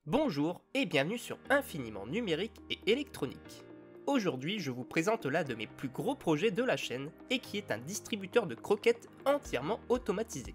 Bonjour et bienvenue sur Infiniment Numérique et Électronique. Aujourd'hui, je vous présente l'un de mes plus gros projets de la chaîne et qui est un distributeur de croquettes entièrement automatisé.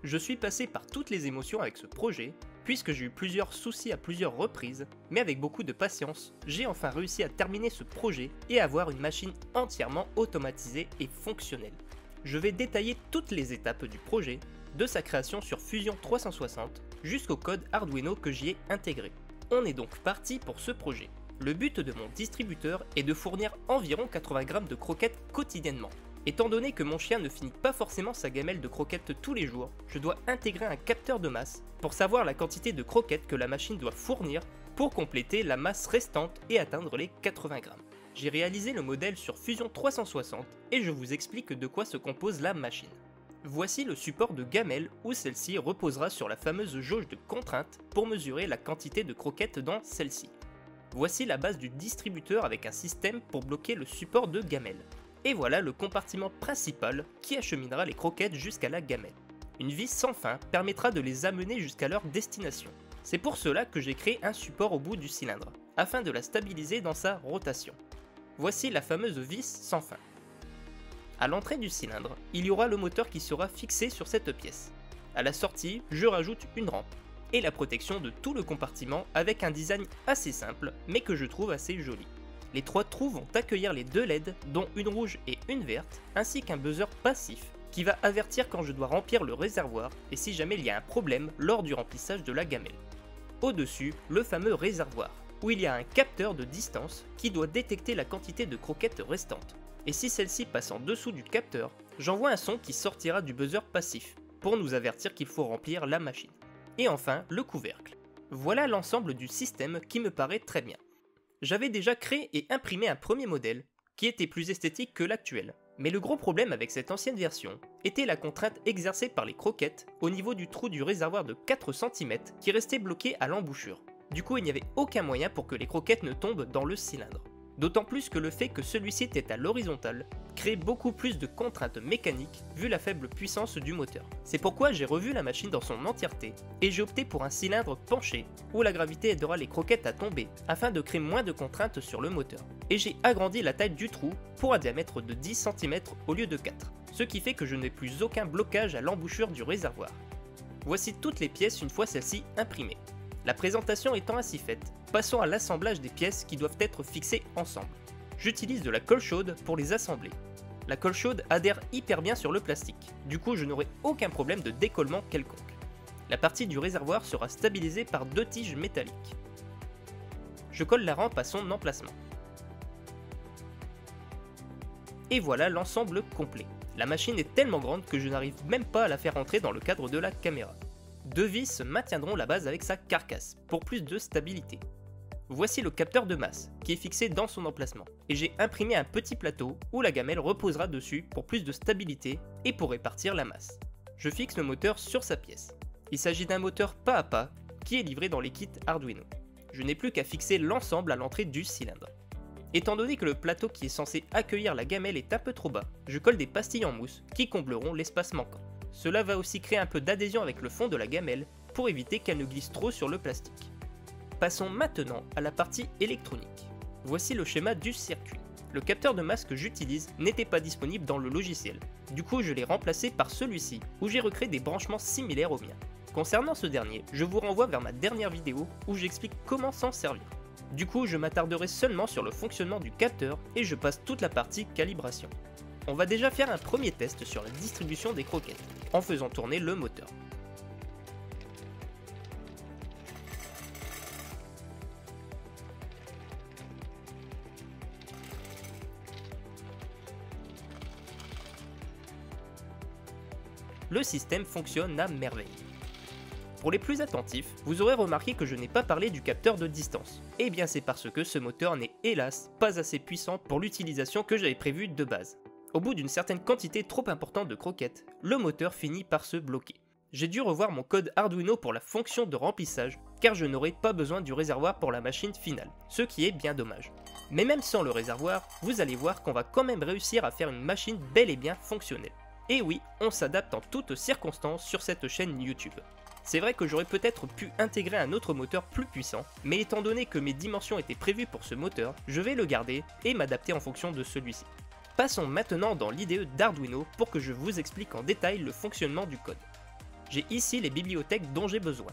Je suis passé par toutes les émotions avec ce projet, puisque j'ai eu plusieurs soucis à plusieurs reprises, mais avec beaucoup de patience, j'ai enfin réussi à terminer ce projet et avoir une machine entièrement automatisée et fonctionnelle. Je vais détailler toutes les étapes du projet, de sa création sur Fusion 360 jusqu'au code Arduino que j'y ai intégré. On est donc parti pour ce projet. Le but de mon distributeur est de fournir environ 80 grammes de croquettes quotidiennement. Étant donné que mon chien ne finit pas forcément sa gamelle de croquettes tous les jours, je dois intégrer un capteur de masse pour savoir la quantité de croquettes que la machine doit fournir pour compléter la masse restante et atteindre les 80 grammes. J'ai réalisé le modèle sur Fusion 360 et je vous explique de quoi se compose la machine. Voici le support de gamelle où celle-ci reposera sur la fameuse jauge de contrainte pour mesurer la quantité de croquettes dans celle-ci. Voici la base du distributeur avec un système pour bloquer le support de gamelle. Et voilà le compartiment principal qui acheminera les croquettes jusqu'à la gamelle. Une vis sans fin permettra de les amener jusqu'à leur destination. C'est pour cela que j'ai créé un support au bout du cylindre, afin de la stabiliser dans sa rotation. Voici la fameuse vis sans fin. À l'entrée du cylindre, il y aura le moteur qui sera fixé sur cette pièce. À la sortie, je rajoute une rampe et la protection de tout le compartiment avec un design assez simple mais que je trouve assez joli. Les trois trous vont accueillir les deux LED dont une rouge et une verte ainsi qu'un buzzer passif qui va avertir quand je dois remplir le réservoir et si jamais il y a un problème lors du remplissage de la gamelle. Au-dessus, le fameux réservoir où il y a un capteur de distance qui doit détecter la quantité de croquettes restantes. Et si celle-ci passe en dessous du capteur, j'envoie un son qui sortira du buzzer passif, pour nous avertir qu'il faut remplir la machine. Et enfin, le couvercle. Voilà l'ensemble du système qui me paraît très bien. J'avais déjà créé et imprimé un premier modèle, qui était plus esthétique que l'actuel. Mais le gros problème avec cette ancienne version était la contrainte exercée par les croquettes au niveau du trou du réservoir de 4 cm qui restait bloqué à l'embouchure. Du coup, il n'y avait aucun moyen pour que les croquettes ne tombent dans le cylindre. D'autant plus que le fait que celui-ci était à l'horizontale crée beaucoup plus de contraintes mécaniques vu la faible puissance du moteur. C'est pourquoi j'ai revu la machine dans son entièreté et j'ai opté pour un cylindre penché où la gravité aidera les croquettes à tomber afin de créer moins de contraintes sur le moteur. Et j'ai agrandi la taille du trou pour un diamètre de 10 cm au lieu de 4, ce qui fait que je n'ai plus aucun blocage à l'embouchure du réservoir. Voici toutes les pièces une fois celles-ci imprimées. La présentation étant ainsi faite, passons à l'assemblage des pièces qui doivent être fixées ensemble. J'utilise de la colle chaude pour les assembler. La colle chaude adhère hyper bien sur le plastique, du coup je n'aurai aucun problème de décollement quelconque. La partie du réservoir sera stabilisée par deux tiges métalliques. Je colle la rampe à son emplacement. Et voilà l'ensemble complet. La machine est tellement grande que je n'arrive même pas à la faire entrer dans le cadre de la caméra. Deux vis maintiendront la base avec sa carcasse, pour plus de stabilité. Voici le capteur de masse, qui est fixé dans son emplacement, et j'ai imprimé un petit plateau où la gamelle reposera dessus pour plus de stabilité et pour répartir la masse. Je fixe le moteur sur sa pièce. Il s'agit d'un moteur pas à pas, qui est livré dans les kits Arduino. Je n'ai plus qu'à fixer l'ensemble à l'entrée du cylindre. Étant donné que le plateau qui est censé accueillir la gamelle est un peu trop bas, je colle des pastilles en mousse qui combleront l'espace manquant. Cela va aussi créer un peu d'adhésion avec le fond de la gamelle pour éviter qu'elle ne glisse trop sur le plastique. Passons maintenant à la partie électronique. Voici le schéma du circuit. Le capteur de masse que j'utilise n'était pas disponible dans le logiciel. Du coup, je l'ai remplacé par celui-ci, où j'ai recréé des branchements similaires aux miens. Concernant ce dernier, je vous renvoie vers ma dernière vidéo où j'explique comment s'en servir. Du coup, je m'attarderai seulement sur le fonctionnement du capteur et je passe toute la partie calibration. On va déjà faire un premier test sur la distribution des croquettes, en faisant tourner le moteur. Le système fonctionne à merveille. Pour les plus attentifs, vous aurez remarqué que je n'ai pas parlé du capteur de distance. Eh bien c'est parce que ce moteur n'est hélas pas assez puissant pour l'utilisation que j'avais prévue de base. Au bout d'une certaine quantité trop importante de croquettes, le moteur finit par se bloquer. J'ai dû revoir mon code Arduino pour la fonction de remplissage, car je n'aurai pas besoin du réservoir pour la machine finale, ce qui est bien dommage. Mais même sans le réservoir, vous allez voir qu'on va quand même réussir à faire une machine bel et bien fonctionnelle. Et oui, on s'adapte en toutes circonstances sur cette chaîne YouTube. C'est vrai que j'aurais peut-être pu intégrer un autre moteur plus puissant, mais étant donné que mes dimensions étaient prévues pour ce moteur, je vais le garder et m'adapter en fonction de celui-ci. Passons maintenant dans l'IDE d'Arduino pour que je vous explique en détail le fonctionnement du code. J'ai ici les bibliothèques dont j'ai besoin.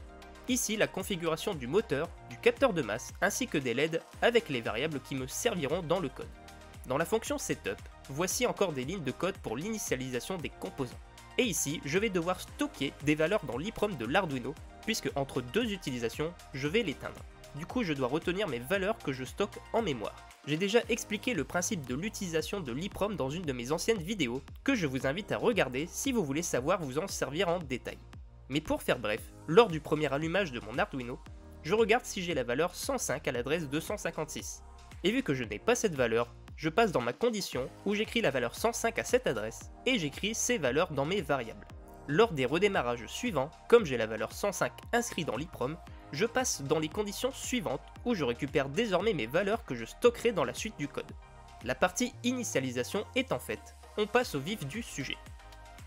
Ici la configuration du moteur, du capteur de masse ainsi que des LED avec les variables qui me serviront dans le code. Dans la fonction Setup, voici encore des lignes de code pour l'initialisation des composants. Et ici, je vais devoir stocker des valeurs dans l'EEPROM de l'Arduino, puisque entre deux utilisations, je vais l'éteindre. Du coup, je dois retenir mes valeurs que je stocke en mémoire. J'ai déjà expliqué le principe de l'utilisation de l'EEPROM dans une de mes anciennes vidéos, que je vous invite à regarder si vous voulez savoir vous en servir en détail. Mais pour faire bref, lors du premier allumage de mon Arduino, je regarde si j'ai la valeur 105 à l'adresse 256. Et vu que je n'ai pas cette valeur, je passe dans ma condition où j'écris la valeur 105 à cette adresse et j'écris ces valeurs dans mes variables. Lors des redémarrages suivants, comme j'ai la valeur 105 inscrite dans l'EEPROM, je passe dans les conditions suivantes où je récupère désormais mes valeurs que je stockerai dans la suite du code. La partie initialisation étant faite, on passe au vif du sujet.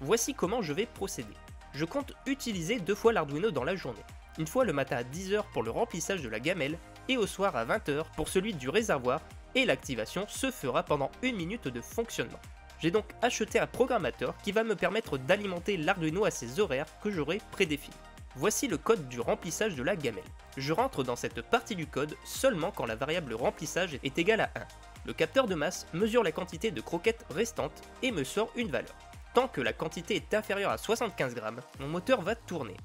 Voici comment je vais procéder. Je compte utiliser 2 fois l'Arduino dans la journée. Une fois le matin à 10 h pour le remplissage de la gamelle et au soir à 20 h pour celui du réservoir, et l'activation se fera pendant 1 minute de fonctionnement. J'ai donc acheté un programmateur qui va me permettre d'alimenter l'Arduino à ses horaires que j'aurai prédéfinis. Voici le code du remplissage de la gamelle. Je rentre dans cette partie du code seulement quand la variable remplissage est égale à 1. Le capteur de masse mesure la quantité de croquettes restantes et me sort une valeur. Tant que la quantité est inférieure à 75 grammes, mon moteur va tourner.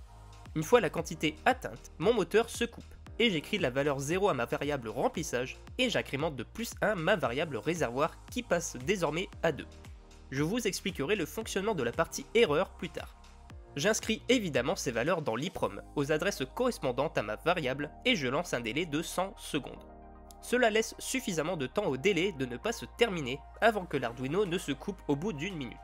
Une fois la quantité atteinte, mon moteur se coupe. Et j'écris la valeur 0 à ma variable remplissage et j'incrémente de plus 1 ma variable réservoir qui passe désormais à 2. Je vous expliquerai le fonctionnement de la partie erreur plus tard. J'inscris évidemment ces valeurs dans l'EEPROM aux adresses correspondantes à ma variable et je lance un délai de 100 secondes. Cela laisse suffisamment de temps au délai de ne pas se terminer avant que l'Arduino ne se coupe au bout d'1 minute.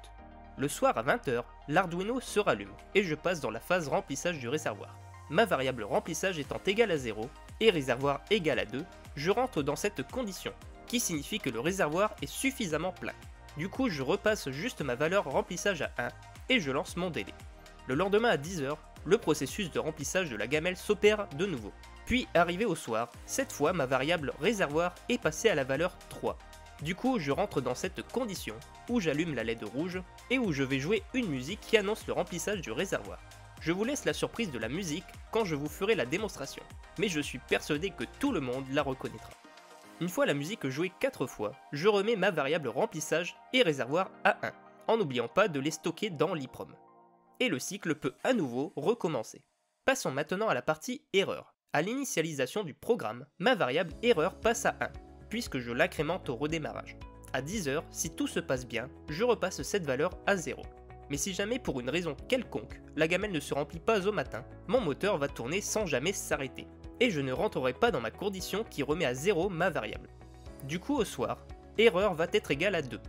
Le soir à 20 h, l'Arduino se rallume et je passe dans la phase remplissage du réservoir. Ma variable remplissage étant égale à 0 et réservoir égal à 2, je rentre dans cette condition, qui signifie que le réservoir est suffisamment plein. Du coup, je repasse juste ma valeur remplissage à 1 et je lance mon délai. Le lendemain à 10 h, le processus de remplissage de la gamelle s'opère de nouveau. Puis, arrivé au soir, cette fois ma variable réservoir est passée à la valeur 3. Du coup, je rentre dans cette condition, où j'allume la LED rouge et où je vais jouer une musique qui annonce le remplissage du réservoir. Je vous laisse la surprise de la musique quand je vous ferai la démonstration, mais je suis persuadé que tout le monde la reconnaîtra. Une fois la musique jouée 4 fois, je remets ma variable remplissage et réservoir à 1, en n'oubliant pas de les stocker dans l'EEPROM. Et le cycle peut à nouveau recommencer. Passons maintenant à la partie erreur. À l'initialisation du programme, ma variable erreur passe à 1, puisque je l'incrémente au redémarrage. À 10 h, si tout se passe bien, je repasse cette valeur à 0. Mais si jamais pour une raison quelconque, la gamelle ne se remplit pas au matin, mon moteur va tourner sans jamais s'arrêter, et je ne rentrerai pas dans ma condition qui remet à 0 ma variable. Du coup au soir, erreur va être égale à 2,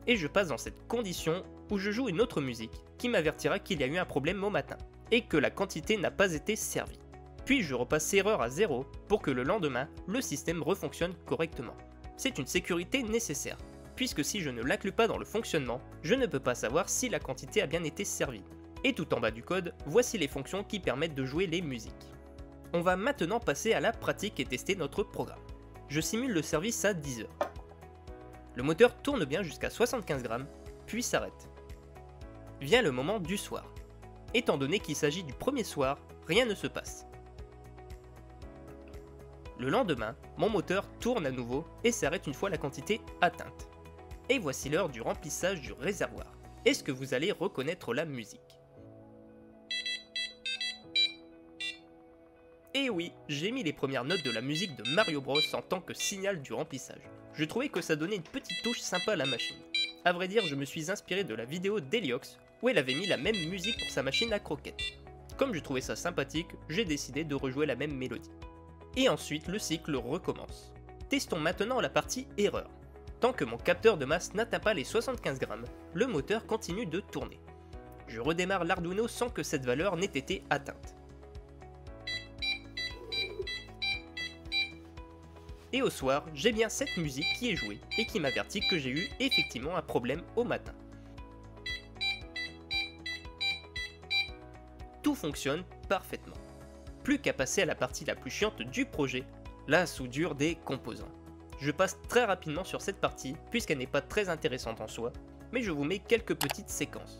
et je passe dans cette condition où je joue une autre musique qui m'avertira qu'il y a eu un problème au matin, et que la quantité n'a pas été servie. Puis je repasse erreur à 0 pour que le lendemain, le système refonctionne correctement. C'est une sécurité nécessaire, puisque si je ne l'inclus pas dans le fonctionnement, je ne peux pas savoir si la quantité a bien été servie. Et tout en bas du code, voici les fonctions qui permettent de jouer les musiques. On va maintenant passer à la pratique et tester notre programme. Je simule le service à 10 h. Le moteur tourne bien jusqu'à 75 grammes, puis s'arrête. Vient le moment du soir. Étant donné qu'il s'agit du premier soir, rien ne se passe. Le lendemain, mon moteur tourne à nouveau et s'arrête une fois la quantité atteinte. Et voici l'heure du remplissage du réservoir. Est-ce que vous allez reconnaître la musique? Et oui, j'ai mis les premières notes de la musique de Mario Bros en tant que signal du remplissage. Je trouvais que ça donnait une petite touche sympa à la machine. A vrai dire, je me suis inspiré de la vidéo d'Heliox où elle avait mis la même musique pour sa machine à croquettes. Comme je trouvais ça sympathique, j'ai décidé de rejouer la même mélodie. Et ensuite, le cycle recommence. Testons maintenant la partie erreur. Tant que mon capteur de masse n'atteint pas les 75 grammes, le moteur continue de tourner. Je redémarre l'Arduino sans que cette valeur n'ait été atteinte. Et au soir, j'ai bien cette musique qui est jouée et qui m'avertit que j'ai eu effectivement un problème au matin. Tout fonctionne parfaitement. Plus qu'à passer à la partie la plus chiante du projet, la soudure des composants. Je passe très rapidement sur cette partie puisqu'elle n'est pas très intéressante en soi, mais je vous mets quelques petites séquences.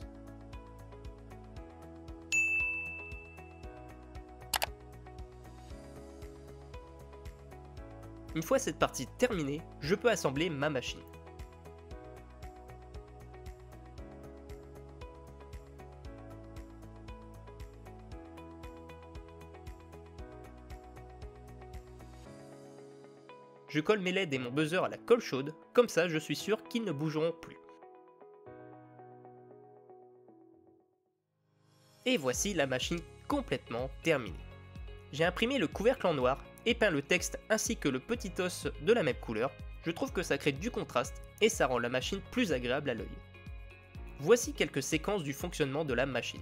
Une fois cette partie terminée, je peux assembler ma machine. Je colle mes LED et mon buzzer à la colle chaude, comme ça je suis sûr qu'ils ne bougeront plus. Et voici la machine complètement terminée. J'ai imprimé le couvercle en noir et peint le texte ainsi que le petit os de la même couleur. Je trouve que ça crée du contraste et ça rend la machine plus agréable à l'œil. Voici quelques séquences du fonctionnement de la machine.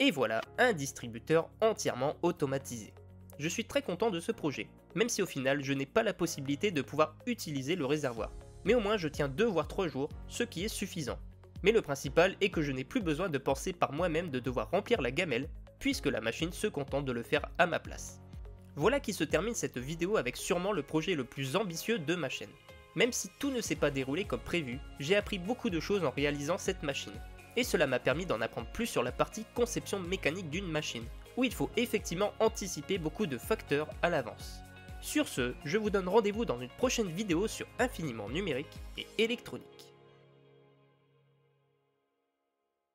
Et voilà, un distributeur entièrement automatisé. Je suis très content de ce projet, même si au final je n'ai pas la possibilité de pouvoir utiliser le réservoir. Mais au moins je tiens 2 voire 3 jours, ce qui est suffisant. Mais le principal est que je n'ai plus besoin de penser par moi-même de devoir remplir la gamelle, puisque la machine se contente de le faire à ma place. Voilà qui se termine cette vidéo avec sûrement le projet le plus ambitieux de ma chaîne. Même si tout ne s'est pas déroulé comme prévu, j'ai appris beaucoup de choses en réalisant cette machine. Et cela m'a permis d'en apprendre plus sur la partie conception mécanique d'une machine, où il faut effectivement anticiper beaucoup de facteurs à l'avance. Sur ce, je vous donne rendez-vous dans une prochaine vidéo sur infiniment numérique et électronique.